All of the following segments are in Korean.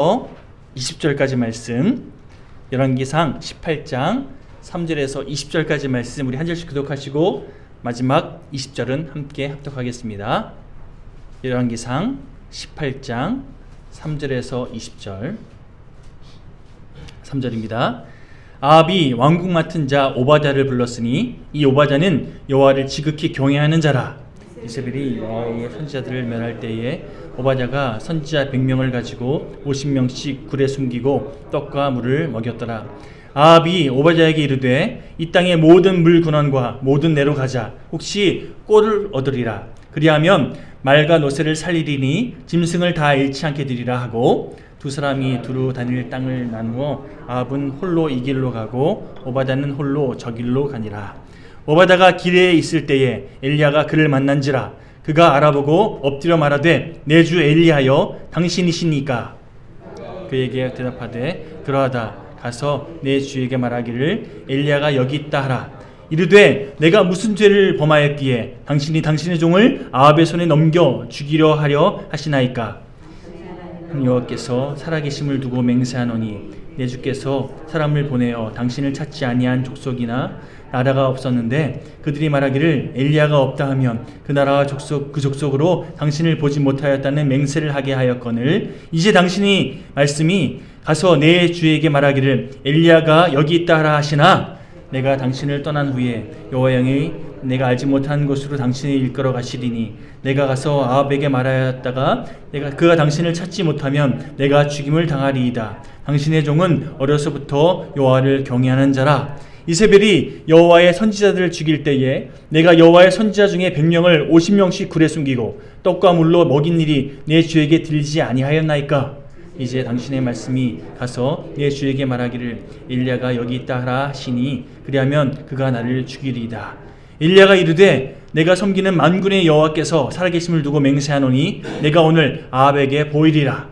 20절까지 말씀, 열왕기상 18장 3절에서 20절까지 말씀 우리 한 절씩 교독하시고 마지막 20절은 함께 합독하겠습니다. 열왕기상 18장 3절에서 20절 3절입니다. 아합이 왕궁 맡은 자 오바댜를 불렀으니 이 오바댜는 여호와를 지극히 경외하는 자라. 이세벨이 여호와의 선지자들을 멸할 때에 오바댜가 선지자 100명을 가지고 50명씩 굴에 숨기고 떡과 물을 먹였더라. 아합이 오바댜에게 이르되 이 땅의 모든 물 근원과 모든 내로 가자. 혹시 꼴을 얻으리라. 그리하면 말과 노새를 살리리니 짐승을 다 잃지 않게 되리라 하고 두 사람이 두루 다닐 땅을 나누어 아합은 홀로 이 길로 가고 오바댜는 홀로 저 길로 가니라. 오바댜가 길에 있을 때에 엘리야가 그를 만난지라. 그가 알아보고 엎드려 말하되 내 주 엘리야여 당신이시니까. 그에게 대답하되 그러하다. 가서 내 주에게 말하기를 엘리야가 여기 있다 하라. 이르되 내가 무슨 죄를 범하였기에 당신이 당신의 종을 아합의 손에 넘겨 죽이려 하려 하시나이까. 여호와께서 살아계심을 두고 맹세하노니 내 주께서 사람을 보내어 당신을 찾지 아니한 족속이나 나라가 없었는데 그들이 말하기를 엘리야가 없다 하면 그 나라와 그 족속으로 당신을 보지 못하였다는 맹세를 하게 하였거늘 이제 당신이 말씀이 가서 내 주에게 말하기를 엘리야가 여기 있다 하라 하시나 내가 당신을 떠난 후에 여호와 영이 내가 알지 못한 곳으로 당신을 이끌어 가시리니 내가 가서 아합에게 말하였다가 그가 당신을 찾지 못하면 내가 죽임을 당하리이다. 당신의 종은 어려서부터 여호와를 경외하는 자라. 이세벨이 여호와의 선지자들을 죽일 때에 내가 여호와의 선지자 중에 100명을 50명씩 굴에 숨기고 떡과 물로 먹인 일이 내 주에게 들리지 아니하였나이까. 이제 당신의 말씀이 가서 내 주에게 말하기를 엘리야가 여기 있다 하라 하시니 그리하면 그가 나를 죽이리이다. 엘리야가 이르되 내가 섬기는 만군의 여호와께서 살아계심을 두고 맹세하노니 내가 오늘 아합에게 보이리라.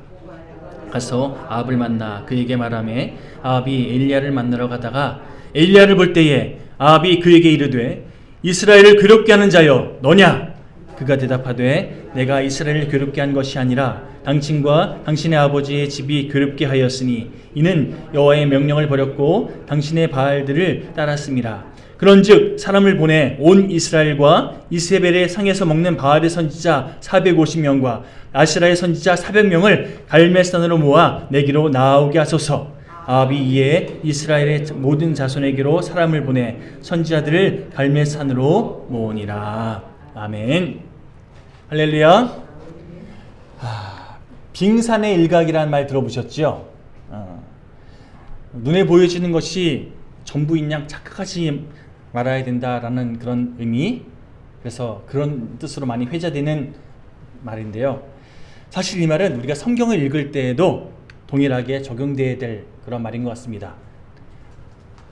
가서 아합을 만나 그에게 말하매 아합이 엘리야를 만나러 가다가 엘리야를 볼 때에 아합이 그에게 이르되 이스라엘을 괴롭게 하는 자여 너냐? 그가 대답하되 내가 이스라엘을 괴롭게 한 것이 아니라 당신과 당신의 아버지의 집이 괴롭게 하였으니 이는 여호와의 명령을 버렸고 당신의 바알들을 따랐음이라. 그런즉 사람을 보내 온 이스라엘과 이세벨의 상에서 먹는 바알의 선지자 450명과 아시라의 선지자 400명을 갈멜산으로 모아 내게로 나오게 하소서. 아합이 이에 이스라엘의 모든 자손에게로 사람을 보내 선지자들을 갈멜산으로 모으니라. 아멘. 할렐루야. 빙산의 일각이라는 말 들어보셨죠? 눈에 보여지는 것이 전부인 양 착각하지 말아야 된다라는 그런 의미, 그래서 그런 뜻으로 많이 회자되는 말인데요. 사실 이 말은 우리가 성경을 읽을 때에도 동일하게 적용되어야 될 그런 말인 것 같습니다.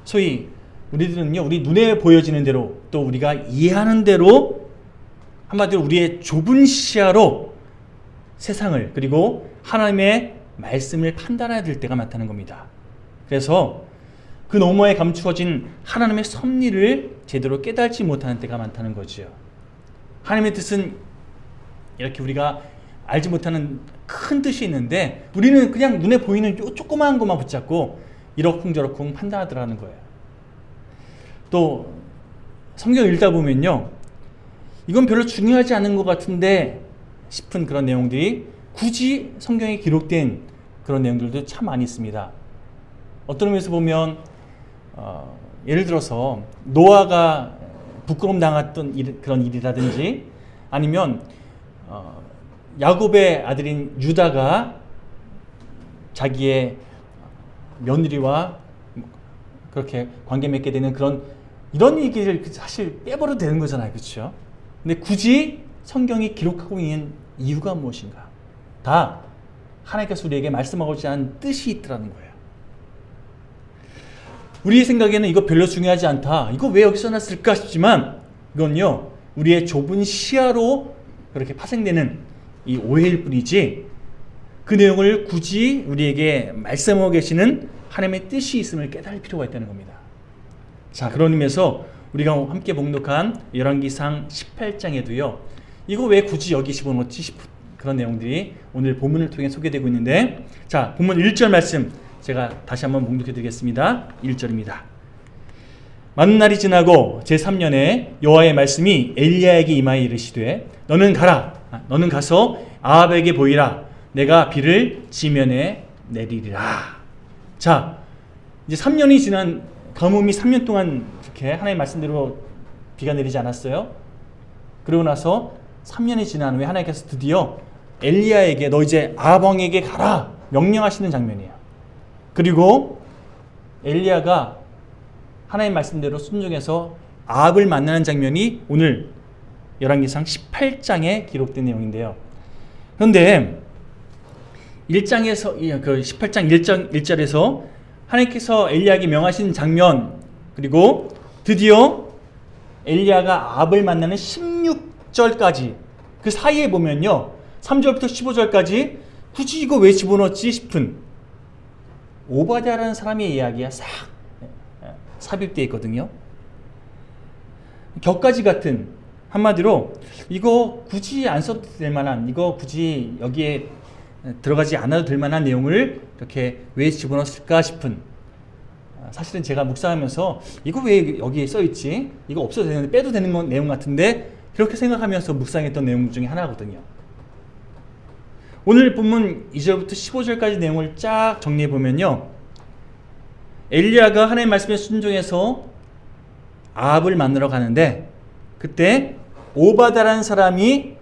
소위 우리들은요, 우리 눈에 보여지는 대로 또 우리가 이해하는 대로 한마디로 우리의 좁은 시야로 세상을 그리고 하나님의 말씀을 판단해야 될 때가 많다는 겁니다. 그래서 그 너머에 감추어진 하나님의 섭리를 제대로 깨달지 못하는 때가 많다는 거죠. 하나님의 뜻은 이렇게 우리가 알지 못하는 큰 뜻이 있는데 우리는 그냥 눈에 보이는 요 조그마한 것만 붙잡고 이러쿵저러쿵 판단하더라는 거예요. 또 성경 읽다 보면요, 이건 별로 중요하지 않은 것 같은데 싶은 그런 내용들이 굳이 성경에 기록된 그런 내용들도 참 많이 있습니다. 어떤 의미에서 보면 예를 들어서 노아가 부끄러움 당했던 그런 일이라든지 아니면 야곱의 아들인 유다가 자기의 며느리와 그렇게 관계 맺게 되는 이런 얘기를 사실 빼버려도 되는 거잖아요. 그렇죠? 근데 굳이 성경이 기록하고 있는 이유가 무엇인가? 다 하나님께서 우리에게 말씀하고자 하는 뜻이 있더라는 거예요. 우리의 생각에는 이거 별로 중요하지 않다, 이거 왜 여기 써놨을까 싶지만 이건요, 우리의 좁은 시야로 그렇게 파생되는 이 오해일 뿐이지 그 내용을 굳이 우리에게 말씀하고 계시는 하나님의 뜻이 있음을 깨달을 필요가 있다는 겁니다. 자, 그런 의미에서 우리가 함께 봉독한 열왕기상 18장에도요 이거 왜 굳이 여기 집어넣지 그런 내용들이 오늘 본문을 통해 소개되고 있는데, 자, 본문 1절 말씀 제가 다시 한번 봉독해 드리겠습니다. 1절입니다. 많은 날이 지나고 제3년에 여호와의 말씀이 엘리야에게 임하여 이르시되 너는 가서 아합에게 보이라. 내가 비를 지면에 내리리라. 자, 이제 3년이 지난 가뭄이 3년 동안 이렇게 하나님의 말씀대로 비가 내리지 않았어요? 그러고 나서 3년이 지난 후에 하나님께서 드디어 엘리야에게 너 이제 아합 왕에게 가라 명령하시는 장면이에요. 그리고 엘리야가 하나님 말씀대로 순종해서 아합을 만나는 장면이 오늘 열왕기상 18장에 기록된 내용인데요. 그런데 1장에서 그 18장 1절에서 하나님께서 엘리야에게 명하신 장면, 그리고 드디어 엘리야가 아합을 만나는 16절까지 그 사이에 보면요, 3절부터 15절까지 굳이 이거 왜 집어넣었지 싶은 오바댜라는 사람의 이야기가 싹 삽입되어 있거든요. 격가지 같은, 한마디로 이거 굳이 안 써도 될 만한, 이거 굳이 여기에 들어가지 않아도 될 만한 내용을 이렇게 왜 집어넣었을까 싶은, 사실은 제가 묵상하면서 이거 왜 여기에 써있지? 이거 없어도 되는데 빼도 되는 내용 같은데, 그렇게 생각하면서 묵상했던 내용 중에 하나거든요. 오늘 본문 2절부터 15절까지 내용을 쫙 정리해 보면요, 엘리야가 하나님의 말씀에 순종해서 아합을 만나러 가는데 그때 오바댜라는 사람이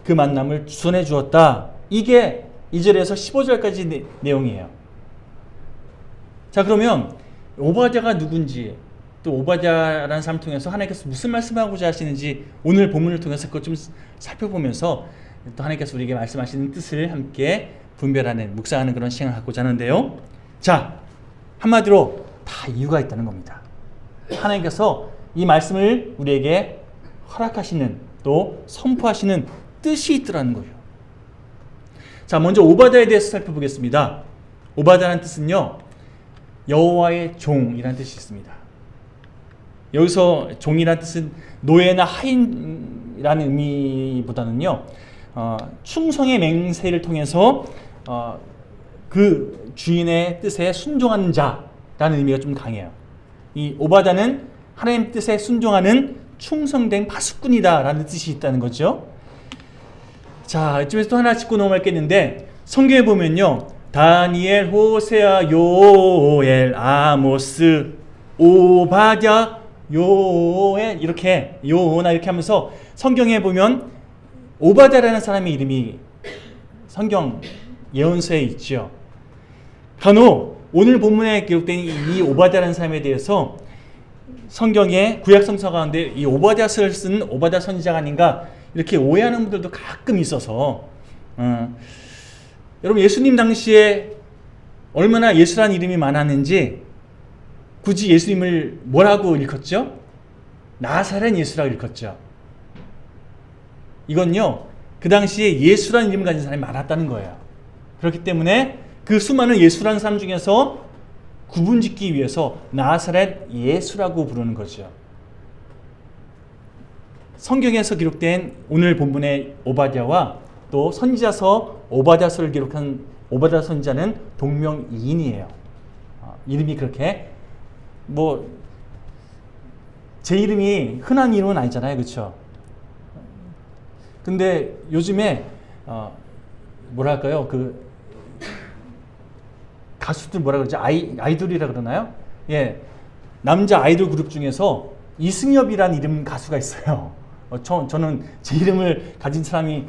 그 만남을 주선해 주었다. 이게 2절에서 15절까지 내용이에요. 자, 그러면 오바댜가 누군지, 또 오바댜라는 사람을 통해서 하나님께서 무슨 말씀하고자 하시는지 오늘 본문을 통해서 그것 좀 살펴보면서 또 하나님께서 우리에게 말씀하시는 뜻을 함께 분별하는, 묵상하는 그런 시간을 갖고자 하는데요. 자, 한마디로 다 이유가 있다는 겁니다. 하나님께서 이 말씀을 우리에게 허락하시는, 또 선포하시는 뜻이 있더라는 거예요. 자, 먼저 오바댜에 대해서 살펴보겠습니다. 오바댜라는 뜻은요, 여호와의 종이라는 뜻이 있습니다. 여기서 종이라는 뜻은 노예나 하인이라는 의미보다는요, 충성의 맹세를 통해서 그 주인의 뜻에 순종하는 자라는 의미가 좀 강해요. 이 오바댜는 하나님 뜻에 순종하는 충성된 파수꾼이다라는 뜻이 있다는 거죠. 자, 이쯤에서 또 하나 짚고 넘어갈겠는데, 성경에 보면요, 다니엘, 호세아, 요엘, 아모스, 오바댜, 요엘, 이렇게 요나 이렇게 하면서 성경에 보면 오바댜라는 사람의 이름이 성경 예언서에 있죠. 간혹 오늘 본문에 기록된 이 오바댜라는 사람에 대해서 성경의 구약 성서 가운데 이 오바댜서를 쓴 오바댜 선지자가 아닌가 이렇게 오해하는 분들도 가끔 있어서, 여러분, 예수님 당시에 얼마나 예수라는 이름이 많았는지 굳이 예수님을 뭐라고 일컫죠? 나사렛 예수라고 일컫죠. 이건요, 그 당시에 예수라는 이름을 가진 사람이 많았다는 거예요. 그렇기 때문에 그 수많은 예수라는 사람 중에서 구분짓기 위해서 나사렛 예수라고 부르는 거죠. 성경에서 기록된 오늘 본문의 오바댜와 또 선지자서 오바댜서를 기록한 오바댜 선지자는 동명이인이에요. 이름이 그렇게 제 이름이 흔한 이름은 아니잖아요, 그렇죠? 근데 요즘에 뭐랄까요, 그 가수들 뭐라 그러죠? 아이돌이라 그러나요? 예, 남자 아이돌 그룹 중에서 이승엽이라는 이름 가수가 있어요. 저는 제 이름을 가진 사람이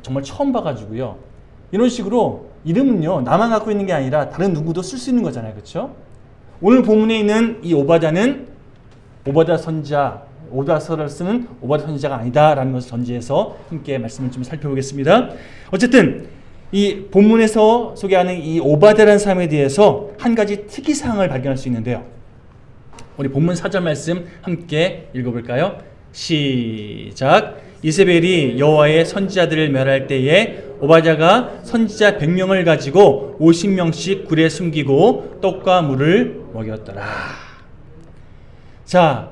정말 처음 봐가지고요. 이런 식으로 이름은요, 나만 갖고 있는 게 아니라 다른 누구도 쓸 수 있는 거잖아요, 그렇죠? 오늘 본문에 있는 이 오바댜는 오바댜 선지자, 오바댜서를 쓰는 오바댜 선지자가 아니다라는 것을 전제해서 함께 말씀을 좀 살펴보겠습니다. 어쨌든 이 본문에서 소개하는 이 오바댜라는 사람에 대해서 한 가지 특이사항을 발견할 수 있는데요. 우리 본문 4절 말씀 함께 읽어볼까요? 시작. 이세벨이 여호와의 선지자들을 멸할 때에 오바댜가 선지자 100명을 가지고 50명씩 굴에 숨기고 떡과 물을 먹였더라. 자,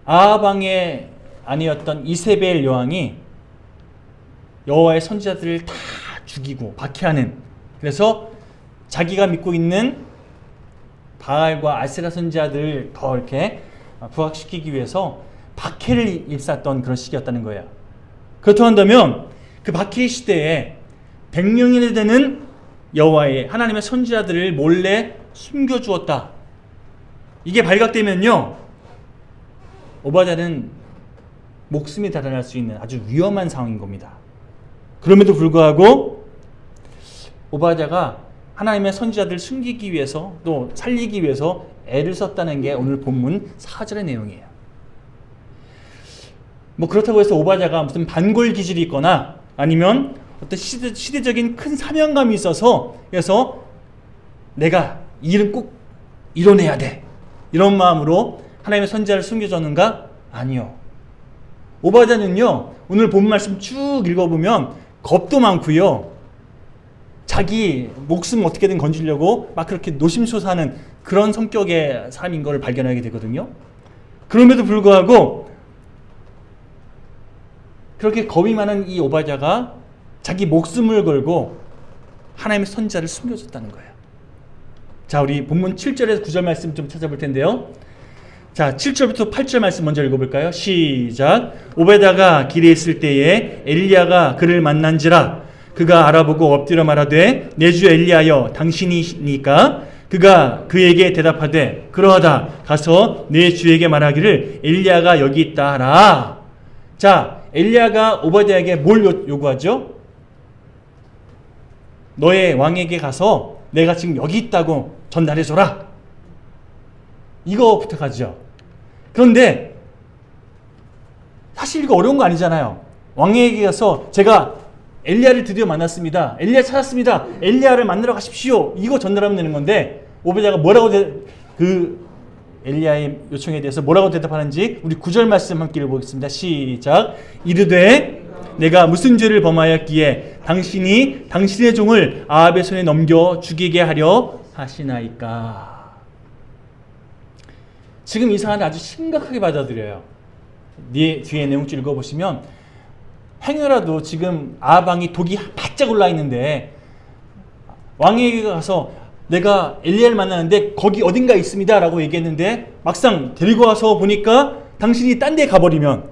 아합 왕의 아니었던 이세벨 여왕이 여호와의 선지자들을 다 죽이고 박해하는, 그래서 자기가 믿고 있는 바알과 아세라 선지자들을 더 이렇게 부각시키기 위해서 박해를 일삼았던 그런 시기였다는 거예요. 그렇다고 한다면 그 박해 시대에 100명이나 되는 여호와의 하나님의 선지자들을 몰래 숨겨주었다. 이게 발각되면요, 오바댜는 목숨이 달아날 수 있는 아주 위험한 상황인 겁니다. 그럼에도 불구하고 오바댜가 하나님의 선지자들을 숨기기 위해서 또 살리기 위해서 애를 썼다는 게 오늘 본문 4절의 내용이에요. 뭐 그렇다고 해서 오바댜가 무슨 반골 기질이 있거나 아니면 어떤 시대적인 큰 사명감이 있어서 그래서 내가 이 일은 꼭 이뤄내야 돼, 이런 마음으로 하나님의 선지자를 숨겨줬는가? 아니요. 오바댜는요, 오늘 본 말씀 쭉 읽어보면 겁도 많고요, 자기 목숨 어떻게든 건지려고 막 그렇게 노심초사하는 그런 성격의 사람인 걸 발견하게 되거든요. 그럼에도 불구하고 그렇게 겁이 많은 이 오바댜가 자기 목숨을 걸고 하나님의 선지자를 숨겨줬다는 거예요. 자, 우리 본문 7절에서 9절 말씀 좀 찾아볼 텐데요. 자, 7절부터 8절 말씀 먼저 읽어볼까요? 시작. 오베다가 길에 있을 때에 엘리야가 그를 만난지라. 그가 알아보고 엎드려 말하되 내 주 엘리야여 당신이니까. 그가 그에게 대답하되 그러하다. 가서 내 주에게 말하기를 엘리야가 여기 있다 하라. 자, 엘리야가 오베다에게 뭘 요구하죠? 너의 왕에게 가서 내가 지금 여기 있다고 전달해줘라. 이거 부탁하죠. 그런데 사실 이거 어려운 거 아니잖아요. 왕에게 가서 제가 엘리야를 드디어 만났습니다, 엘리야 찾았습니다, 엘리야를 만나러 가십시오, 이거 전달하면 되는 건데 오베냐가 뭐라고 그 엘리야의 요청에 대해서 뭐라고 대답하는지 우리 9절 말씀 함께 읽어보겠습니다. 시작. 이르되 내가 무슨 죄를 범하였기에 당신이 당신의 종을 아합의 손에 넘겨 죽이게 하려 하시나이까. 지금 이 사안을 아주 심각하게 받아들여요. 뒤에 내용 줄 읽어보시면 행여라도 지금 아합 왕이 독이 바짝 올라 있는데 왕에게 가서 내가 엘리야를 만나는데 거기 어딘가 있습니다 라고 얘기했는데 막상 데리고 와서 보니까 당신이 딴 데 가버리면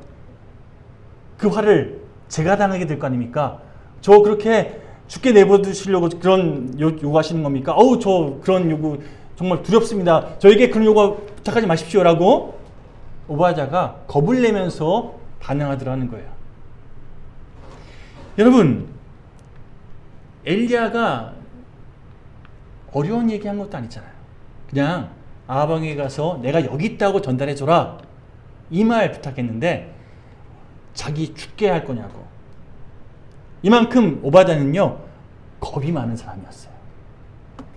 그 화를 제가 당하게 될 거 아닙니까? 저 그렇게 죽게 내버려두시려고 그런 요구하시는 겁니까? 어우, 저 그런 요구 정말 두렵습니다. 저에게 그런 요구 부탁하지 마십시오라고 오바댜가 겁을 내면서 반응하더라는 거예요. 여러분, 엘리야가 어려운 얘기한 것도 아니잖아요. 그냥 아합 왕에게 가서 내가 여기 있다고 전달해줘라, 이 말 부탁했는데 자기 죽게 할 거냐고. 이만큼 오바댜는요 겁이 많은 사람이었어요.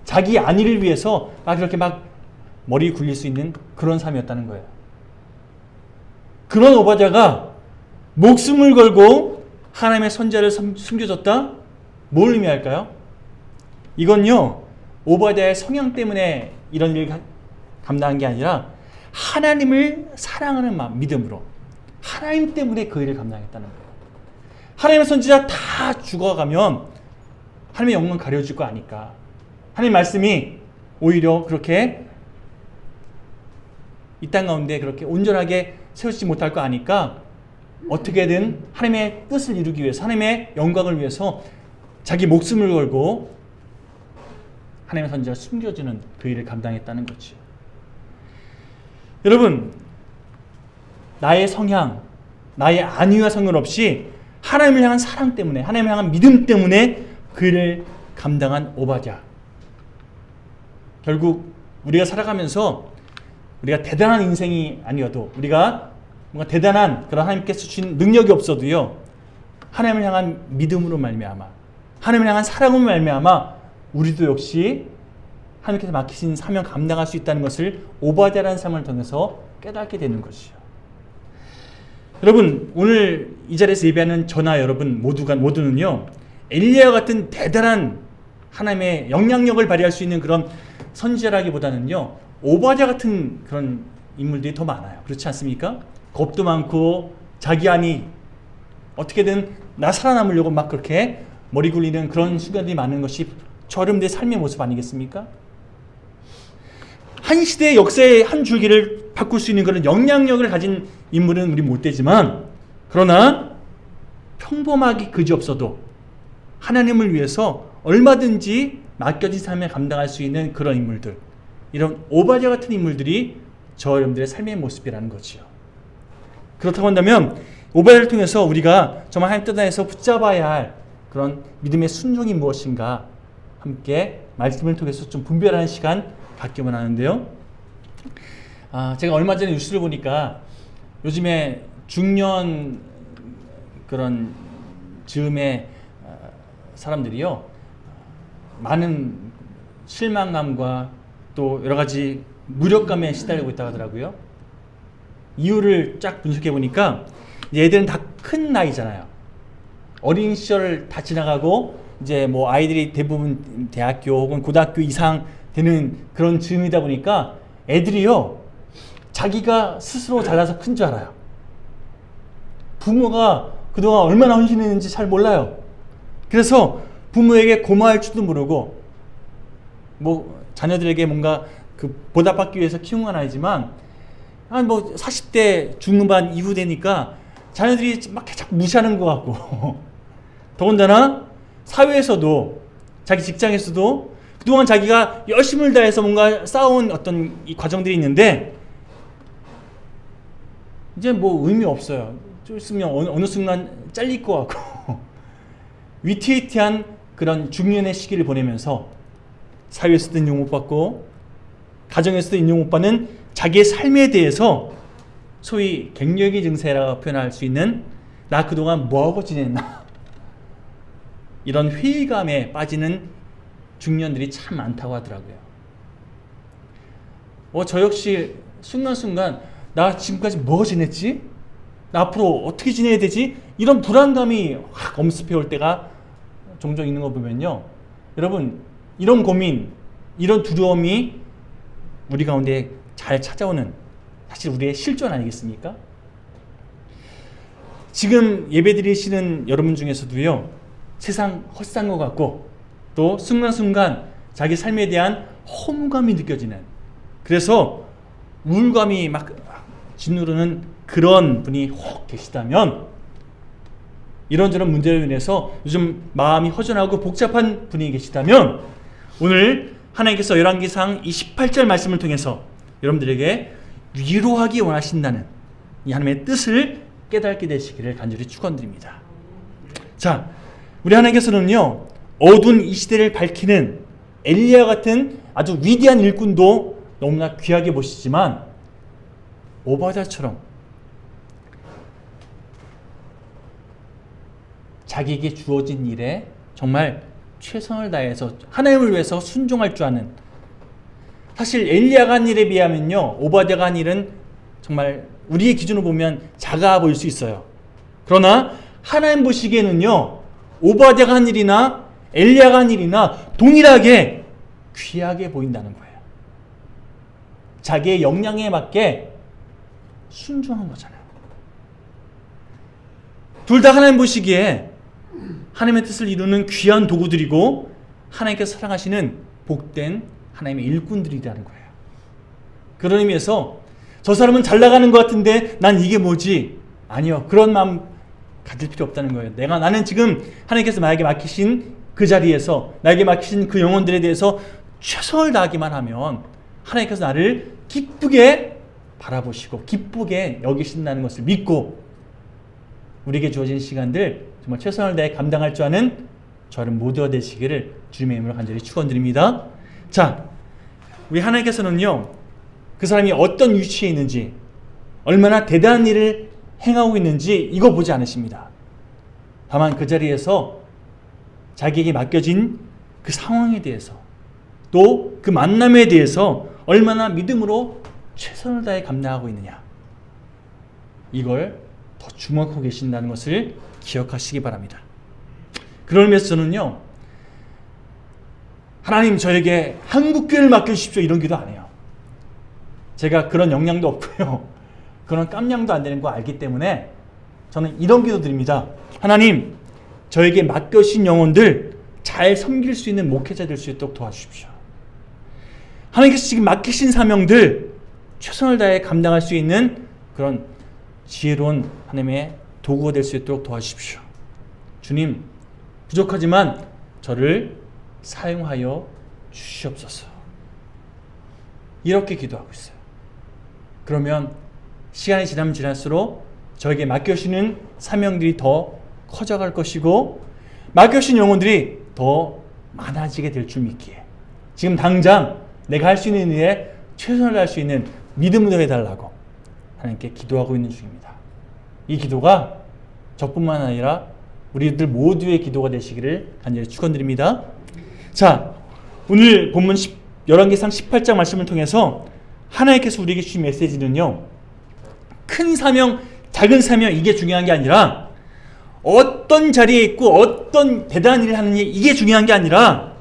자기 안위를 위해서 막 이렇게 막 머리 굴릴 수 있는 그런 사람이었다는 거예요. 그런 오바댜가 목숨을 걸고 하나님의 선지자를 숨겨줬다? 뭘 의미할까요? 이건요 오바댜의 성향 때문에 이런 일을 감당한 게 아니라 하나님을 사랑하는 마음, 믿음으로 하나님 때문에 그 일을 감당했다는 거예요. 하나님의 선지자 다 죽어가면 하나님의 영광 가려질 거 아니까 하나님 말씀이 오히려 그렇게 이 땅 가운데 그렇게 온전하게 세우지 못할 거 아니까 어떻게든 하나님의 뜻을 이루기 위해서 하나님의 영광을 위해서 자기 목숨을 걸고 하나님의 선지자를 숨겨주는 그 일을 감당했다는 거죠. 여러분, 나의 성향, 나의 안위와 상관없이 하나님을 향한 사랑 때문에, 하나님을 향한 믿음 때문에 그 일을 감당한 오바댜. 결국 우리가 살아가면서 우리가 대단한 인생이 아니어도, 우리가 뭔가 대단한 그런 하나님께서 주신 능력이 없어도요, 하나님을 향한 믿음으로 말미암아, 하나님을 향한 사랑으로 말미암아 우리도 역시 하나님께서 맡기신 사명 감당할 수 있다는 것을 오바댜라는 삶을 통해서 깨닫게 되는 것이죠. 여러분, 오늘 이 자리에서 예배하는 저나 여러분 모두는요 엘리야 같은 대단한 하나님의 영향력을 발휘할 수 있는 그런 선지자라기보다는요 오바댜 같은 그런 인물들이 더 많아요. 그렇지 않습니까? 겁도 많고 자기 안위, 어떻게든 나 살아남으려고 막 그렇게 머리 굴리는 그런 순간들이 많은 것이 저 여러분들의 삶의 모습 아니겠습니까? 한 시대의 역사의 한 줄기를 바꿀 수 있는 그런 영향력을 가진 인물은 우리 못 되지만, 그러나 평범하기 그지없어도 하나님을 위해서 얼마든지 맡겨진 삶을 감당할 수 있는 그런 인물들, 이런 오바댜 같은 인물들이 저 여러분들의 삶의 모습이라는 거지요. 그렇다고 한다면 오바댜를 통해서 우리가 정말 하나님 뜻 안에서 붙잡아야 할 그런 믿음의 순종이 무엇인가 함께 말씀을 통해서 좀 분별하는 시간 갖기만 하는데요. 제가 얼마 전에 뉴스를 보니까 요즘에 중년 그런 즈음의 사람들이요, 많은 실망감과 또 여러 가지 무력감에 시달리고 있다고 하더라고요. 이유를 쫙 분석해 보니까 얘들은 다 큰 나이잖아요. 어린 시절 다 지나가고 이제 뭐 아이들이 대부분 대학교 혹은 고등학교 이상 되는 그런 즈음이다 보니까 애들이요, 자기가 스스로 잘나서 큰 줄 알아요. 부모가 그동안 얼마나 헌신했는지 잘 몰라요. 그래서 부모에게 고마워할 줄도 모르고, 뭐 자녀들에게 뭔가 그 보답받기 위해서 키운 건 아니지만, 한 뭐 40대 중후반 이후 되니까 자녀들이 막 자꾸 무시하는 것 같고 더군다나 사회에서도, 자기 직장에서도 그동안 자기가 열심을 다해서 뭔가 쌓아온 어떤 이 과정들이 있는데 이제 뭐 의미 없어요. 좀 있으면 어느 순간 잘릴 것 같고 위태위태한 그런 중년의 시기를 보내면서 사회에서도 인정 못 받고 가정에서도 인정 못 받는 자기의 삶에 대해서 소위 갱년기 증세라고 표현할 수 있는, 나 그동안 뭐하고 지냈나, 이런 회의감에 빠지는 중년들이 참 많다고 하더라고요. 저 역시 순간순간 나 지금까지 뭐 지냈지? 나 앞으로 어떻게 지내야 되지? 이런 불안감이 확 엄습해 올 때가 종종 있는 거 보면요, 여러분, 이런 고민, 이런 두려움이 우리 가운데 잘 찾아오는 사실 우리의 실존 아니겠습니까? 지금 예배드리시는 여러분 중에서도요, 세상 헛산 것 같고 또 순간순간 자기 삶에 대한 허무감이 느껴지는, 그래서 우울감이 막 짓누르는 그런 분이 혹 계시다면, 이런저런 문제로 인해서 요즘 마음이 허전하고 복잡한 분이 계시다면, 오늘 하나님께서 열왕기상 28절 말씀을 통해서 여러분들에게 위로하기 원하신다는 이 하나님의 뜻을 깨닫게 되시기를 간절히 축원드립니다. 자, 우리 하나님께서는요, 어두운 이 시대를 밝히는 엘리야 같은 아주 위대한 일꾼도 너무나 귀하게 보시지만, 오바댜처럼 자기에게 주어진 일에 정말 최선을 다해서 하나님을 위해서 순종할 줄 아는, 사실 엘리야가 한 일에 비하면요, 오바댜가 한 일은 정말 우리의 기준으로 보면 작아 보일 수 있어요. 그러나 하나님 보시기에는요, 오바댜가 한 일이나 엘리야가 한 일이나 동일하게 귀하게 보인다는 거예요. 자기의 역량에 맞게 순종한 거잖아요. 둘 다 하나님 보시기에 하나님의 뜻을 이루는 귀한 도구들이고 하나님께서 사랑하시는 복된 하나님의 일꾼들이라는 거예요. 그런 의미에서 저 사람은 잘 나가는 것 같은데 난 이게 뭐지? 아니요, 그런 마음 가질 필요 없다는 거예요. 나는 지금 하나님께서 나에게 맡기신 그 자리에서, 나에게 맡기신 그 영혼들에 대해서 최선을 다하기만 하면 하나님께서 나를 기쁘게 바라보시고 기쁘게 여기신다는 것을 믿고, 우리에게 주어진 시간들 정말 최선을 다해 감당할 줄 아는 저를 모두가 되시기를 주님의 이름으로 간절히 축원드립니다. 자, 우리 하나님께서는요, 그 사람이 어떤 위치에 있는지, 얼마나 대단한 일을 행하고 있는지 이거 보지 않으십니다. 다만 그 자리에서 자기에게 맡겨진 그 상황에 대해서, 또 그 만남에 대해서 얼마나 믿음으로 최선을 다해 감당하고 있느냐, 이걸 더 주목하고 계신다는 것을 기억하시기 바랍니다. 그런 의미에서 저는요, 하나님 저에게 한국교회를 맡겨주십시오 이런 기도 안 해요. 제가 그런 역량도 없고요, 그런 깜냥도 안 되는 거 알기 때문에 저는 이런 기도 드립니다. 하나님, 저에게 맡겨주신 영혼들 잘 섬길 수 있는 목회자 될 수 있도록 도와주십시오. 하나님께서 지금 맡기신 사명들 최선을 다해 감당할 수 있는 그런 지혜로운 하나님의 도구가 될 수 있도록 도와주십시오. 주님, 부족하지만 저를 사용하여 주시옵소서. 이렇게 기도하고 있어요. 그러면 시간이 지나면 지날수록 저에게 맡겨주시는 사명들이 더 커져갈 것이고 맡겨주신 영혼들이 더 많아지게 될 줄 믿기에 지금 당장 내가 할 수 있는 일에 최선을 다할 수 있는 믿음으로 해달라고 하나님께 기도하고 있는 중입니다. 이 기도가 저뿐만 아니라 우리들 모두의 기도가 되시기를 간절히 축원드립니다. 자, 오늘 본문 열왕기상 18장 말씀을 통해서 하나님께서 우리에게 주신 메시지는요, 큰 사명, 작은 사명 이게 중요한 게 아니라 어떤 자리에 있고 어떤 대단한 일을 하느냐 이게 중요한 게 아니라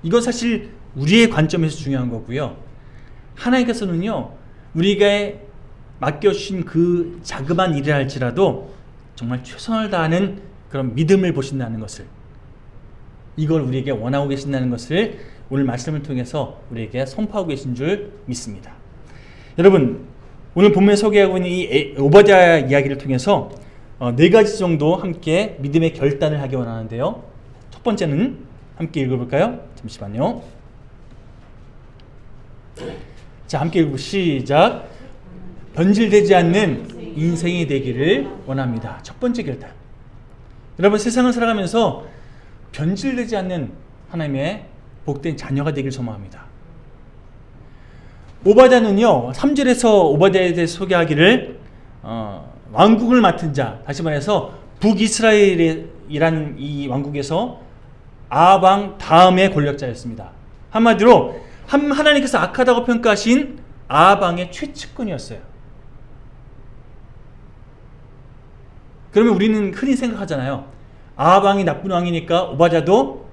이건 사실 우리의 관점에서 중요한 거고요. 하나님께서는요, 우리가 맡겨주신 그 자그마한 일을 할지라도 정말 최선을 다하는 그런 믿음을 보신다는 것을, 이걸 우리에게 원하고 계신다는 것을 오늘 말씀을 통해서 우리에게 선포하고 계신 줄 믿습니다. 여러분, 오늘 본문에 소개하고 있는 이 오바댜 이야기를 통해서 4가지 정도 함께 믿음의 결단을 하기 원하는데요. 첫 번째는 함께 읽어볼까요? 잠시만요. 자, 함께 읽고 시작. 변질되지 않는 인생이 되기를 원합니다. 첫 번째 결단. 여러분, 세상을 살아가면서 변질되지 않는 하나님의 복된 자녀가 되길 소망합니다. 오바댜는요, 3절에서 오바댜에 대해서 소개하기를 왕국을 맡은 자, 다시 말해서 북이스라엘이라는 이 왕국에서 아합 왕 다음의 권력자였습니다. 한마디로 하나님께서 악하다고 평가하신 아합 왕의 최측근이었어요. 그러면 우리는 흔히 생각하잖아요. 아합 왕이 나쁜 왕이니까 오바댜도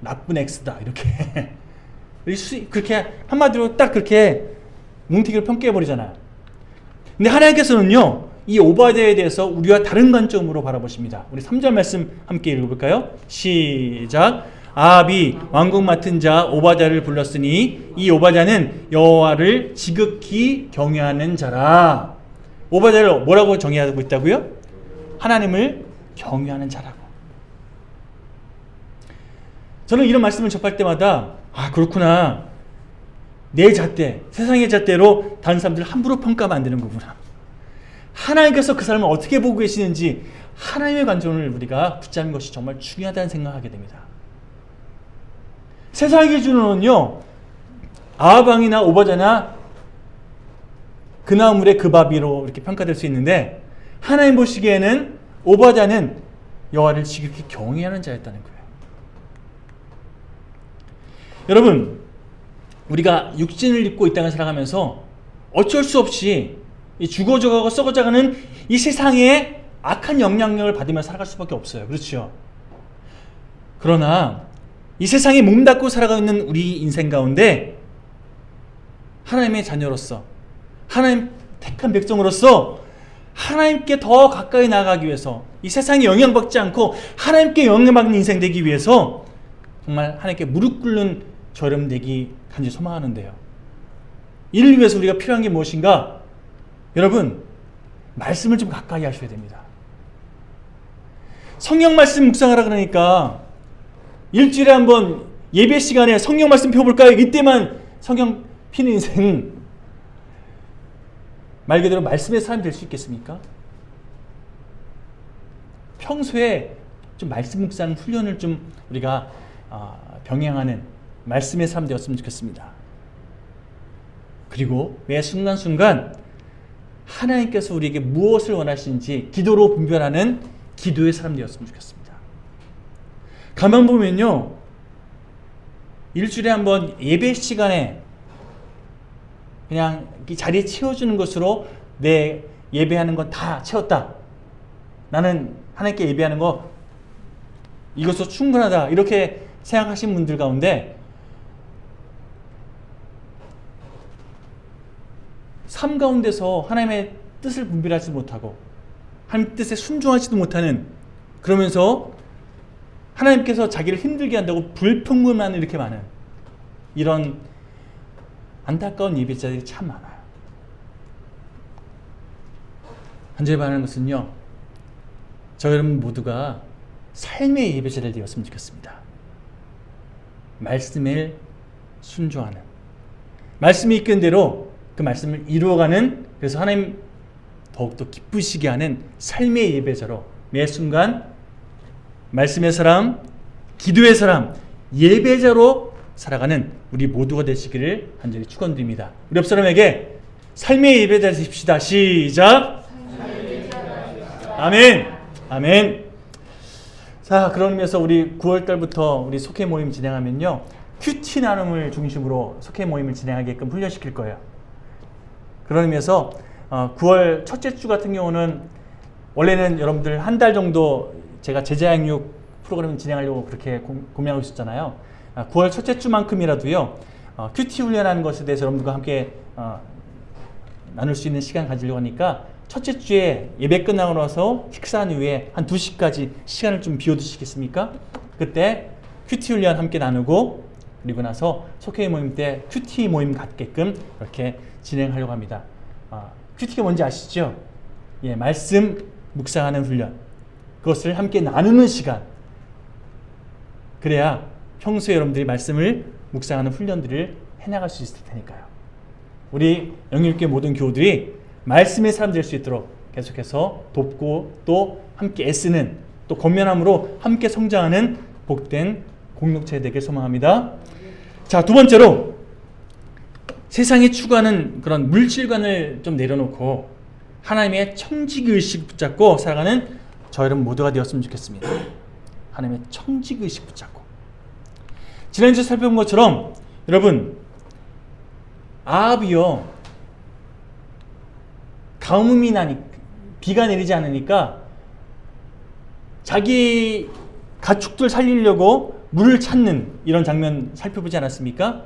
나쁜 X다, 이렇게 그렇게 한마디로 딱 그렇게 뭉티기를 평가해버리잖아요. 근데 하나님께서는요, 이 오바댜에 대해서 우리와 다른 관점으로 바라보십니다. 우리 3절 말씀 함께 읽어볼까요? 시작. 아합이 왕국 맡은 자 오바댜를 불렀으니 이 오바댜는 여호와를 지극히 경외하는 자라. 오바댜를 뭐라고 정의하고 있다고요? 하나님을 경외하는 자라고. 저는 이런 말씀을 접할 때마다 그렇구나. 내 잣대, 세상의 잣대로 다른 사람들을 함부로 평가하면 안 되는 거구나. 하나님께서 그 사람을 어떻게 보고 계시는지 하나님의 관점을 우리가 붙잡는 것이 정말 중요하다는 생각하게 됩니다. 세상의 기준으로는요, 아합 왕이나 오바댜나 그 나물의 그 바비로 이렇게 평가될 수 있는데, 하나님 보시기에는 오바댜는 여호와를 지극히 경외하는 자였다는 거예요. 여러분, 우리가 육신을 입고 이 땅을 살아가면서 어쩔 수 없이 이 죽어져가고 썩어져가는 이 세상에 악한 영향력을 받으며 살아갈 수밖에 없어요. 그렇죠? 그러나 이 세상에 몸담고 살아가고 있는 우리 인생 가운데 하나님의 자녀로서, 하나님 택한 백성으로서 하나님께 더 가까이 나아가기 위해서, 이 세상에 영향받지 않고 하나님께 영향받는 인생 되기 위해서 정말 하나님께 무릎 꿇는 저렴 되기 간절히 소망하는데요. 이를 위해서 우리가 필요한 게 무엇인가? 여러분, 말씀을 좀 가까이 하셔야 됩니다. 성경 말씀 묵상하라 그러니까 일주일에 한번 예배 시간에 성경 말씀 펴볼까요? 이때만 성경 피는 인생은 말 그대로 말씀의 사람이 될 수 있겠습니까? 평소에 좀 말씀 묵상 훈련을 좀 우리가 병행하는 말씀의 사람 되었으면 좋겠습니다. 그리고 매 순간순간 하나님께서 우리에게 무엇을 원하시는지 기도로 분별하는 기도의 사람 되었으면 좋겠습니다. 가만 보면요, 일주일에 한번 예배 시간에 그냥 이 자리에 채워주는 것으로 내 예배하는 건 다 채웠다, 나는 하나님께 예배하는 거 이것으로 충분하다, 이렇게 생각하신 분들 가운데 삶 가운데서 하나님의 뜻을 분별하지 못하고 하나님 뜻에 순종하지도 못하는, 그러면서 하나님께서 자기를 힘들게 한다고 불평만 이렇게 많은 이런 안타까운 예배자들이 참 많아요. 간절히 바라는 것은요, 저 여러분 모두가 삶의 예배자를 되었으면 좋겠습니다. 말씀에 순종하는, 말씀이 이끄는 대로 그 말씀을 이루어가는, 그래서 하나님 더욱더 기쁘시게 하는 삶의 예배자로 매 순간 말씀의 사람, 기도의 사람, 예배자로 살아가는 우리 모두가 되시기를 간절히 축원드립니다. 우리 옆 사람에게 삶의 예배자 되십시다. 시작. 아멘. 아멘. 자, 그런 의미에서 우리 9월달부터 우리 속회 모임 진행하면요, 큐티 나눔을 중심으로 속회 모임을 진행하게끔 훈련시킬 거예요. 그런 의미에서 9월 첫째 주 같은 경우는 원래는 여러분들 한 달 정도 제가 제자 양육 프로그램 진행하려고 그렇게 고민하고 있었잖아요. 9월 첫째 주만큼이라도요, 큐티 훈련하는 것에 대해서 여러분들과 함께 나눌 수 있는 시간 가지려고 하니까 첫째 주에 예배 끝나고 나서 식사한 이후에 한 2시까지 시간을 좀 비워두시겠습니까? 그때 큐티 훈련 함께 나누고, 그리고 나서 속회 모임 때 큐티 모임 갖게끔 이렇게 진행하려고 합니다. 큐티가 뭔지 아시죠? 예, 말씀 묵상하는 훈련, 그것을 함께 나누는 시간. 그래야 평소에 여러분들이 말씀을 묵상하는 훈련들을 해나갈 수 있을 테니까요. 우리 영일교회 모든 교우들이 말씀의 사람 될 수 있도록 계속해서 돕고 또 함께 애쓰는, 또 권면함으로 함께 성장하는 복된 공동체 되길 소망합니다. 자, 두 번째로 세상이 추구하는 그런 물질관을 좀 내려놓고 하나님의 청지기의식 붙잡고 살아가는 저 여러분 모두가 되었으면 좋겠습니다. 하나님의 청지기의식 붙잡고. 지난주에 살펴본 것처럼 여러분, 아합이요, 가뭄이 나니 비가 내리지 않으니까 자기 가축들 살리려고 물을 찾는 이런 장면 살펴보지 않았습니까?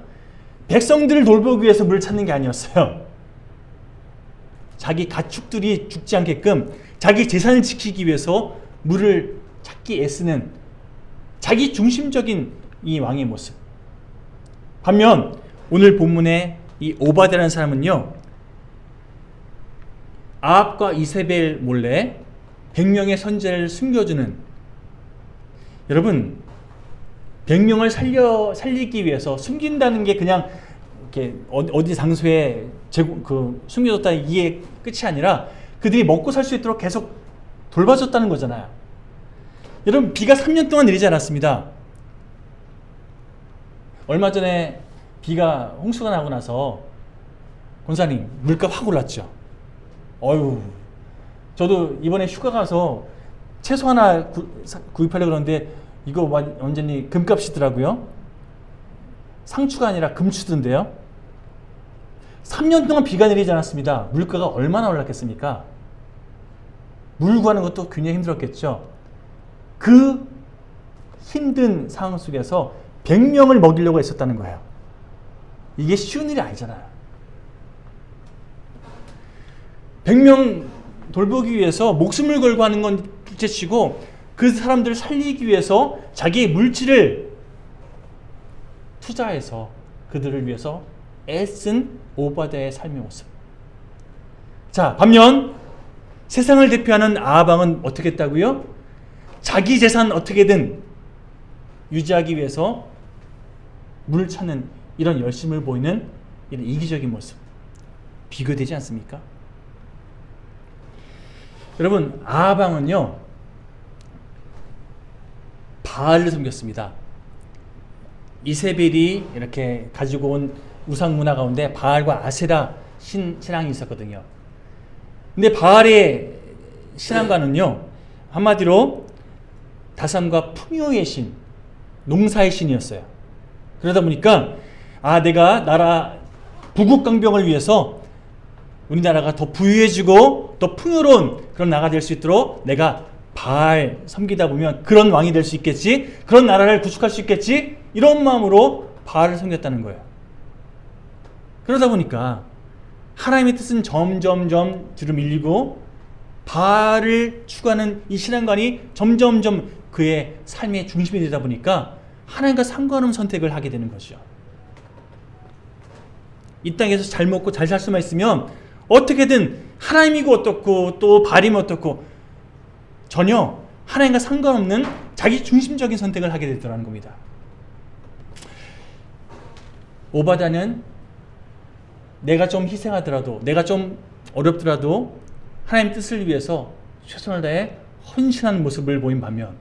백성들을 돌보기 위해서 물을 찾는 게 아니었어요. 자기 가축들이 죽지 않게끔 자기 재산을 지키기 위해서 물을 찾기 애쓰는 자기 중심적인 이 왕의 모습. 반면 오늘 본문의 이 오바댜라는 사람은요, 아합과 이세벨 몰래 100명의 선지자를 숨겨주는, 여러분 100명을 살리기 위해서 숨긴다는 게 그냥 이렇게 어디 장소에 숨겨뒀다 이게 끝이 아니라 그들이 먹고 살 수 있도록 계속 돌봐줬다는 거잖아요. 여러분, 비가 3년 동안 내리지 않았습니다. 얼마 전에 비가 홍수가 나고 나서 권사님 물값 확 올랐죠. 어휴, 저도 이번에 휴가 가서 채소 하나 구입하려고 그러는데 이거 완전히 금값이더라고요. 상추가 아니라 금추던데요. 3년 동안 비가 내리지 않았습니다. 물가가 얼마나 올랐겠습니까? 물 구하는 것도 굉장히 힘들었겠죠. 그 힘든 상황 속에서 100명을 먹이려고 했었다는 거예요. 이게 쉬운 일이 아니잖아요. 100명 돌보기 위해서 목숨을 걸고 하는 건 둘째치고 그 사람들을 살리기 위해서 자기의 물질을 투자해서 그들을 위해서 애쓴 오바댜의 삶의 모습. 자, 반면 세상을 대표하는 아합왕은 어떻게 했다고요? 자기 재산 어떻게든 유지하기 위해서 물을 찾는 이런 열심을 보이는 이런 이기적인 모습. 비교되지 않습니까? 여러분, 아합왕은요, 바알을 섬겼습니다. 이세벨이 이렇게 가지고 온 우상 문화 가운데 바알과 아세라 신앙이 있었거든요. 근데 바알의 신앙과는요, 한마디로 다산과 풍요의 신, 농사의 신이었어요. 그러다 보니까 내가 나라 부국강병을 위해서 우리나라가 더 부유해지고 더 풍요로운 그런 나라가 될 수 있도록 내가 바알 섬기다 보면 그런 왕이 될 수 있겠지, 그런 나라를 구축할 수 있겠지, 이런 마음으로 바알을 섬겼다는 거예요. 그러다 보니까 하나님의 뜻은 점점점 뒤로 밀리고 바알을 추구하는 이 신앙관이 점점점 그의 삶의 중심이 되다 보니까 하나님과 상관없는 선택을 하게 되는 거죠. 이 땅에서 잘 먹고 잘 살 수만 있으면 어떻게든 하나님이고 어떻고 또 바알이면 어떻고 전혀 하나님과 상관없는 자기 중심적인 선택을 하게 되더라는 겁니다. 오바댜는 내가 좀 희생하더라도, 내가 좀 어렵더라도 하나님 뜻을 위해서 최선을 다해 헌신하는 모습을 보인 반면,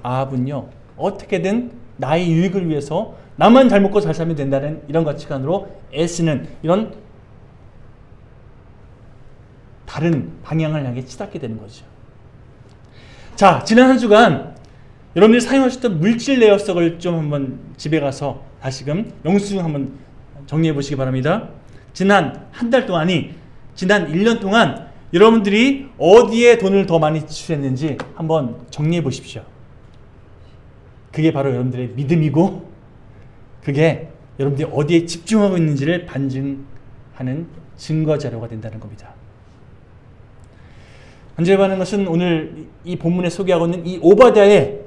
아합은요, 어떻게든 나의 유익을 위해서 나만 잘 먹고 잘 살면 된다는 이런 가치관으로 애쓰는 이런 다른 방향을 향해 치닫게 되는 거죠. 자, 지난 한 주간 여러분들이 사용하셨던 물질 내역석을 좀 한번 집에 가서 다시금 영수증 한번 정리해 보시기 바랍니다. 지난 한 달 동안이, 지난 1년 동안 여러분들이 어디에 돈을 더 많이 지출했는지 한번 정리해 보십시오. 그게 바로 여러분들의 믿음이고, 그게 여러분들이 어디에 집중하고 있는지를 반증하는 증거 자료가 된다는 겁니다. 간절히 것은 오늘 이 본문에 소개하고 있는 이 오바댜의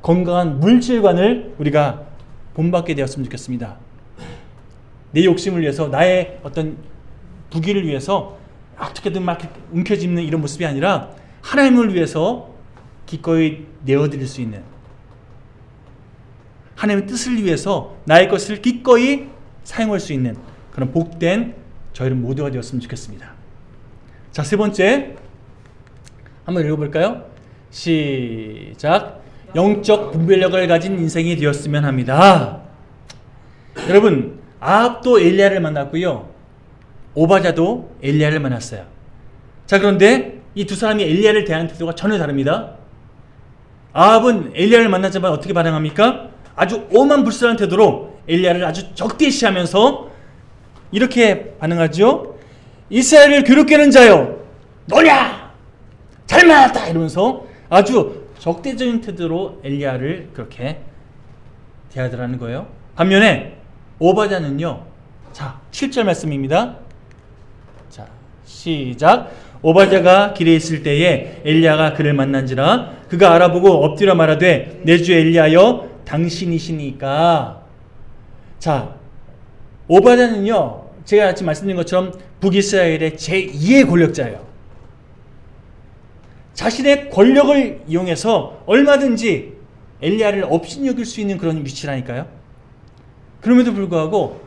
건강한 물질관을 우리가 본받게 되었으면 좋겠습니다. 내 욕심을 위해서, 나의 어떤 부귀를 위해서 어떻게든 막 움켜쥐는 이런 모습이 아니라 하나님을 위해서 기꺼이 내어드릴 수 있는, 하나님의 뜻을 위해서 나의 것을 기꺼이 사용할 수 있는 그런 복된 저희들 모두가 되었으면 좋겠습니다. 자, 세 번째 한번 읽어볼까요? 시작. 영적 분별력을 가진 인생이 되었으면 합니다. 여러분, 아합도 엘리야를 만났고요, 오바댜도 엘리야를 만났어요. 자, 그런데 이 두 사람이 엘리야를 대하는 태도가 전혀 다릅니다. 아합은 엘리야를 만나자마자 어떻게 반응합니까? 아주 오만불선한 태도로 엘리야를 아주 적대시하면서 이렇게 반응하죠. 이스라엘을 괴롭게 하는 자여, 너냐? 잘 만났다! 이러면서 아주 적대적인 태도로 엘리야를 그렇게 대하더라는 거예요. 반면에 오바댜는요, 자, 7절 말씀입니다. 자, 시작. 오바댜가 길에 있을 때에 엘리야가 그를 만난지라 그가 알아보고 엎드려 말하되 내 주 엘리야여 당신이시니까. 자, 오바댜는요, 제가 지금 말씀드린 것처럼 북이스라엘의 제2의 권력자예요. 자신의 권력을 이용해서 얼마든지 엘리야를 업신여길 수 있는 그런 위치라니까요. 그럼에도 불구하고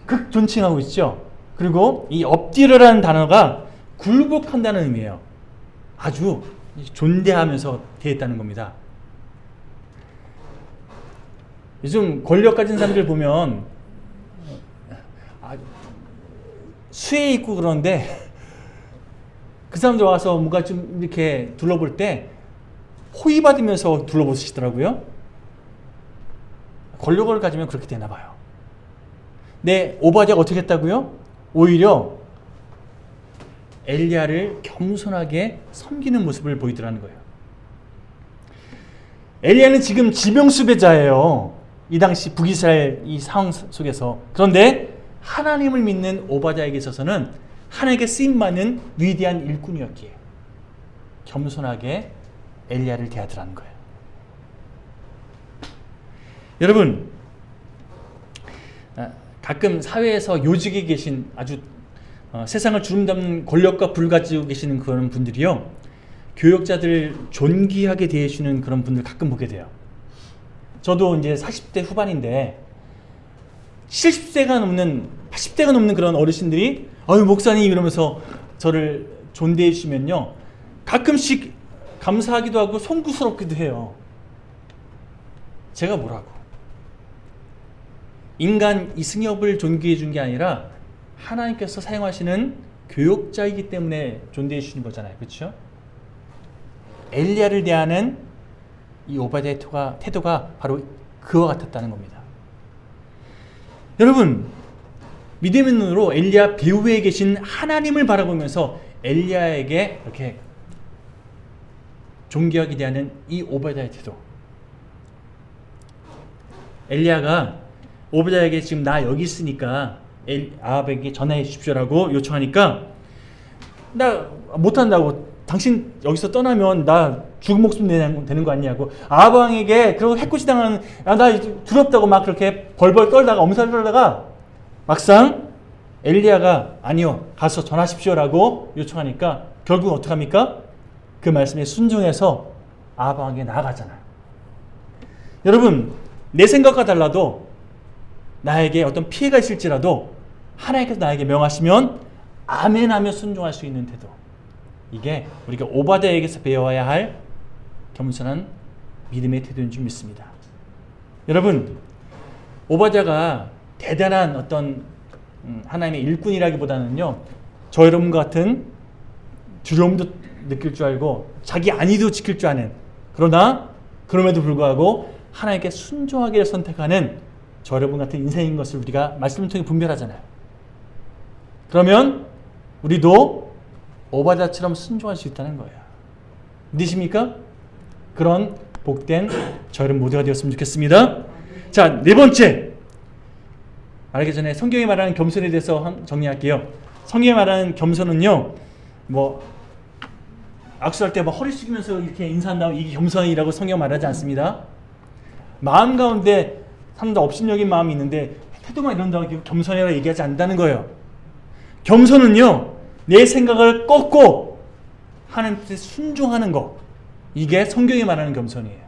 극존칭하고 있죠. 그리고 이 엎드려라는 단어가 굴복한다는 의미예요. 아주 존대하면서 대했다는 겁니다. 요즘 권력 가진 사람들 보면 수에 있고 그런데 그 사람들 와서 뭔가 좀 이렇게 둘러볼 때 호의받으면서 둘러보시더라고요. 권력을 가지면 그렇게 되나 봐요. 네, 오바댜가 어떻게 했다고요? 오히려 엘리야를 겸손하게 섬기는 모습을 보이더라는 거예요. 엘리야는 지금 지명수배자예요. 이 당시 북이스라엘 이 상황 속에서. 그런데 하나님을 믿는 오바댜에게 있어서는 하나님께 쓰임받는 위대한 일꾼이었기에 겸손하게 엘리야를 대하더라는 거예요. 여러분, 가끔 사회에서 요직에 계신 아주 세상을 주름잡는 권력과 부를 가지고 계시는 그런 분들이요, 교역자들 존귀하게 대해주는 그런 분들 가끔 보게 돼요. 저도 이제 40대 후반인데 70세가 넘는 80대가 넘는 그런 어르신들이 아유 목사님 이러면서 저를 존대해 주시면요, 가끔씩 감사하기도 하고 송구스럽기도 해요. 제가 뭐라고? 인간 이승엽을 존귀해 준 게 아니라 하나님께서 사용하시는 교역자이기 때문에 존대해 주시는 거잖아요. 그렇죠? 엘리야를 대하는 이 오바댜의 태도가 바로 그와 같았다는 겁니다. 여러분, 믿음의 눈으로 엘리야 배후에 계신 하나님을 바라보면서 엘리야에게 이렇게 존귀하게 대하는 이 오바댜의 태도. 엘리야가 오바댜에게 지금 나 여기 있으니까 아합에게 전해 주십시오라고 요청하니까 나 못한다고, 당신 여기서 떠나면 나 죽은 목숨 되는 거 아니냐고, 아합 왕에게 그리고 해코지 당하는, 나 두렵다고 막 그렇게 벌벌 떨다가 엄살 떨다가 막상 엘리야가 아니요 가서 전하십시오라고 요청하니까 결국 어떻게 합니까? 그 말씀에 순종해서 아합 왕에게 나아가잖아요. 여러분, 내 생각과 달라도 나에게 어떤 피해가 있을지라도 하나님께서 나에게 명하시면 아멘 하며 순종할 수 있는 태도, 이게 우리가 오바댜에게서 배워야 할 겸손한 믿음의 태도인 줄 믿습니다. 여러분, 오바댜가 대단한 어떤 하나님의 일꾼이라기보다는요, 저 여러분 같은 두려움도 느낄 줄 알고 자기 안위도 지킬 줄 아는, 그러나 그럼에도 불구하고 하나님께 순종하기를 선택하는 저 여러분 같은 인생인 것을 우리가 말씀을 통해 분별하잖아요. 그러면 우리도 오바댜처럼 순종할 수 있다는 거예요. 믿으십니까? 그런 복된 저 여러분 모두가 되었으면 좋겠습니다. 자, 네 번째, 말하기 전에 성경이 말하는 겸손에 대해서 정리할게요. 성경이 말하는 겸손은요, 뭐 악수할 때 막 허리 숙이면서 이렇게 인사한다면 이게 겸손이라고 성경 말하지 않습니다. 마음 가운데 상당히 업신여긴 마음이 있는데 태도만 이런다고 겸손이라고 얘기하지 않는다는 거예요. 겸손은요, 내 생각을 꺾고 하나님 뜻에 순종하는 것, 이게 성경이 말하는 겸손이에요.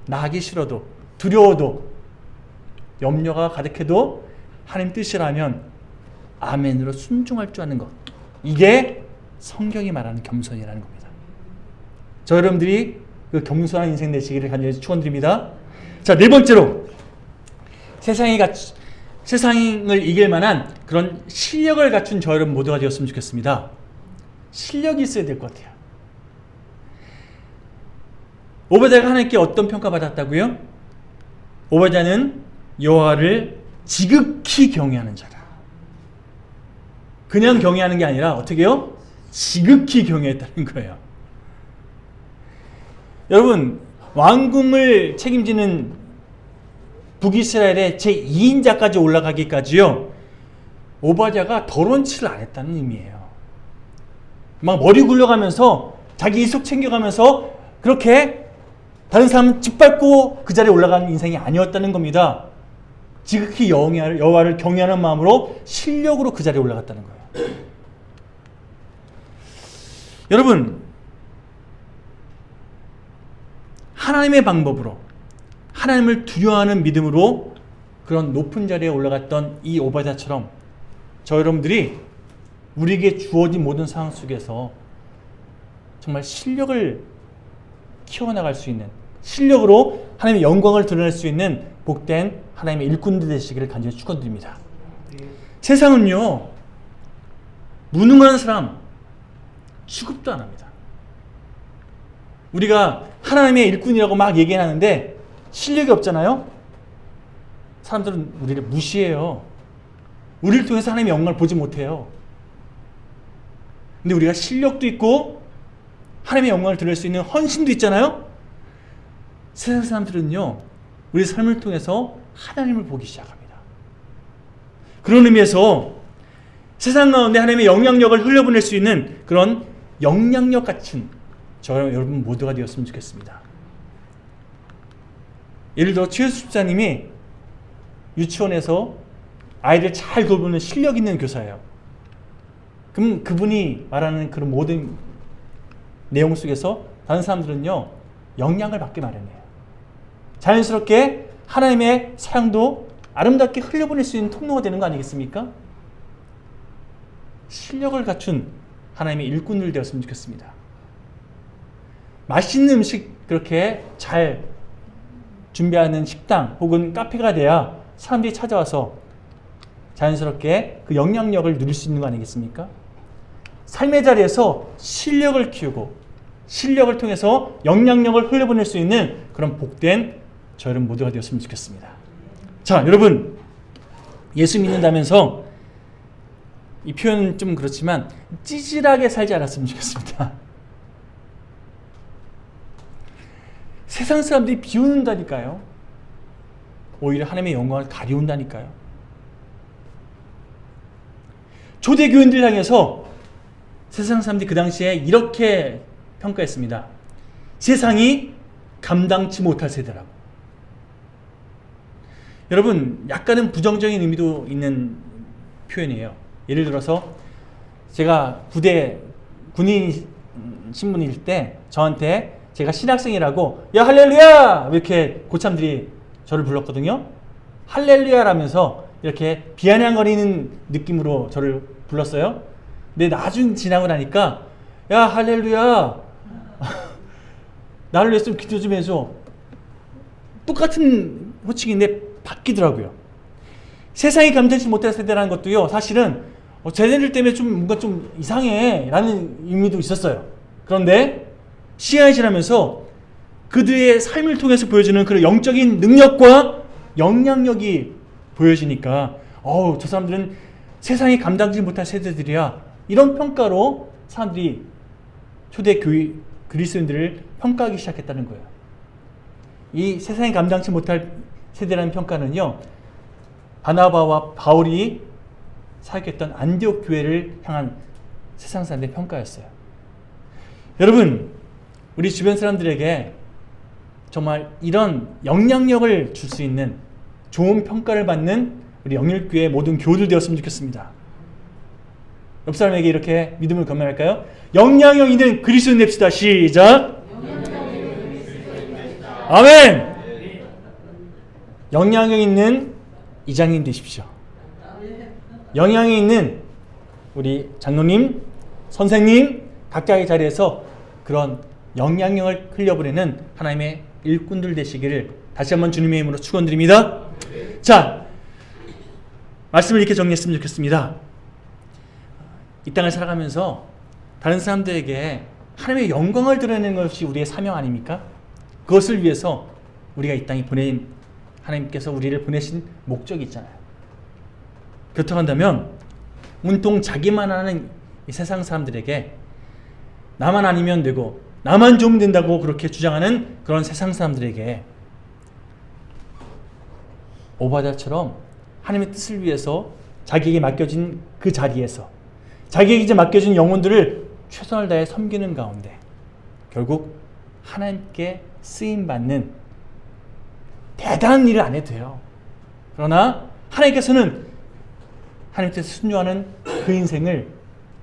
나가기 싫어도, 두려워도, 염려가 가득해도 하나님 뜻이라면 아멘으로 순종할 줄 아는 것, 이게 성경이 말하는 겸손이라는 겁니다. 저 여러분들이 그 겸손한 인생 되시기를 간절히 축원드립니다. 자, 네 번째로 세상을 이길 만한 그런 실력을 갖춘 저 여러분 모두가 되었으면 좋겠습니다. 실력이 있어야 될 것 같아요. 오바댜가 하나님께 어떤 평가받았다고요? 오바댜는 여호와를 지극히 경외하는 자라. 그냥 경외하는 게 아니라 어떻게 해요? 지극히 경외했다는 거예요. 여러분, 왕궁을 책임지는 북이스라엘의 제2인자까지 올라가기까지요, 오바댜가 덜원치를 안 했다는 의미예요. 막 머리 굴려가면서 자기 이속 챙겨가면서 그렇게 다른 사람 짓밟고 그 자리에 올라가는 인생이 아니었다는 겁니다. 지극히 여호와를 경외하는 마음으로 실력으로 그 자리에 올라갔다는 거예요. 여러분, 하나님의 방법으로, 하나님을 두려워하는 믿음으로 그런 높은 자리에 올라갔던 이 오바댜처럼 저 여러분들이 우리에게 주어진 모든 상황 속에서 정말 실력을 키워나갈 수 있는, 실력으로 하나님의 영광을 드러낼 수 있는 복된 하나님의 일꾼들 되시기를 간절히 축원드립니다. 세상은요, 무능한 사람 취급도 안 합니다. 우리가 하나님의 일꾼이라고 막 얘기하는데 실력이 없잖아요. 사람들은 우리를 무시해요. 우리를 통해서 하나님의 영광을 보지 못해요. 근데 우리가 실력도 있고 하나님의 영광을 드릴 수 있는 헌신도 있잖아요. 세상 사람들은요, 우리 삶을 통해서 하나님을 보기 시작합니다. 그런 의미에서 세상 가운데 하나님의 영향력을 흘려보낼 수 있는 그런 영향력 같은 저 여러분 모두가 되었으면 좋겠습니다. 예를 들어 최수 집사님이 유치원에서 아이들 잘 돌보는 실력 있는 교사예요. 그럼 그분이 말하는 그런 모든 내용 속에서 다른 사람들은요, 영향을 받게 마련해요. 자연스럽게 하나님의 사랑도 아름답게 흘려보낼 수 있는 통로가 되는 거 아니겠습니까? 실력을 갖춘 하나님의 일꾼들 되었으면 좋겠습니다. 맛있는 음식 그렇게 잘 준비하는 식당 혹은 카페가 돼야 사람들이 찾아와서 자연스럽게 그 영향력을 누릴 수 있는 거 아니겠습니까? 삶의 자리에서 실력을 키우고 실력을 통해서 영향력을 흘려보낼 수 있는 그런 복된 저 여러분 모두가 되었으면 좋겠습니다. 자, 여러분, 예수 믿는다면서 이 표현은 좀 그렇지만 찌질하게 살지 않았으면 좋겠습니다. 세상 사람들이 비웃는다니까요. 오히려 하나님의 영광을 가리운다니까요. 초대교인들 향해서 세상 사람들이 그 당시에 이렇게 평가했습니다. 세상이 감당치 못할 세대라고. 여러분, 약간은 부정적인 의미도 있는 표현이에요. 예를 들어서 제가 부대 군인 신분일 때 저한테 제가 신학생이라고 야 할렐루야 이렇게 고참들이 저를 불렀거든요. 할렐루야라면서 이렇게 비아냥거리는 느낌으로 저를 불렀어요. 근데 나중 지나고 나니까 야 할렐루야 나를 위해서 좀 기도 좀 해줘. 똑같은 호칭인데 바뀌더라고요. 세상이 감당치 못할 세대라는 것도요, 사실은 쟤네들 때문에 좀 뭔가 좀 이상해 라는 의미도 있었어요. 그런데 시간이 지나면서 그들의 삶을 통해서 보여주는 그런 영적인 능력과 영향력이 보여지니까 저 사람들은 세상이 감당치 못할 세대들이야, 이런 평가로 사람들이 초대 그리스도인들을 평가하기 시작했다는 거예요. 이 세상이 감당치 못할 세대라는 평가는요, 바나바와 바울이 사역했던 안디옥 교회를 향한 세상 사람들의 평가였어요. 여러분, 우리 주변 사람들에게 정말 이런 영향력을 줄 수 있는 좋은 평가를 받는 우리 영일교회 모든 교우들 되었으면 좋겠습니다. 옆 사람에게 이렇게 믿음을 건면할까요? 영향력 있는 그리스도인 됩시다. 시작. 아멘. 영향력 있는 이장님 되십시오. 영향이 있는 우리 장로님, 선생님 각자의 자리에서 그런 영향력을 흘려보내는 하나님의 일꾼들 되시기를 다시 한번 주님의 이름으로 축원드립니다. 자, 말씀을 이렇게 정리했으면 좋겠습니다. 이 땅을 살아가면서 다른 사람들에게 하나님의 영광을 드러내는 것이 우리의 사명 아닙니까? 그것을 위해서 우리가 이 땅에 보낸 하나님께서 우리를 보내신 목적이 있잖아요. 그렇다고 한다면 온통 자기만 하는 이 세상 사람들에게 나만 아니면 되고 나만 좋으면 된다고 그렇게 주장하는 그런 세상 사람들에게 오바댜처럼 하나님의 뜻을 위해서 자기에게 맡겨진 그 자리에서 자기에게 이제 맡겨진 영혼들을 최선을 다해 섬기는 가운데 결국 하나님께 쓰임받는 대단한 일을 안 해도 돼요. 그러나 하나님께서는 하나님께서 순종하는 그 인생을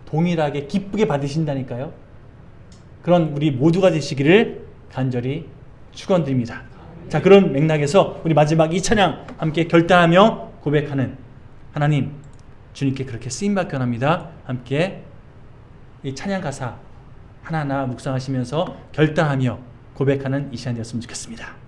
동일하게 기쁘게 받으신다니까요. 그런 우리 모두가 되시기를 간절히 축원드립니다. 자, 그런 맥락에서 우리 마지막 이 찬양 함께 결단하며 고백하는 하나님, 주님께 그렇게 쓰임받기 원합니다. 함께 이 찬양 가사 하나하나 묵상하시면서 결단하며 고백하는 이 시간 되었으면 좋겠습니다.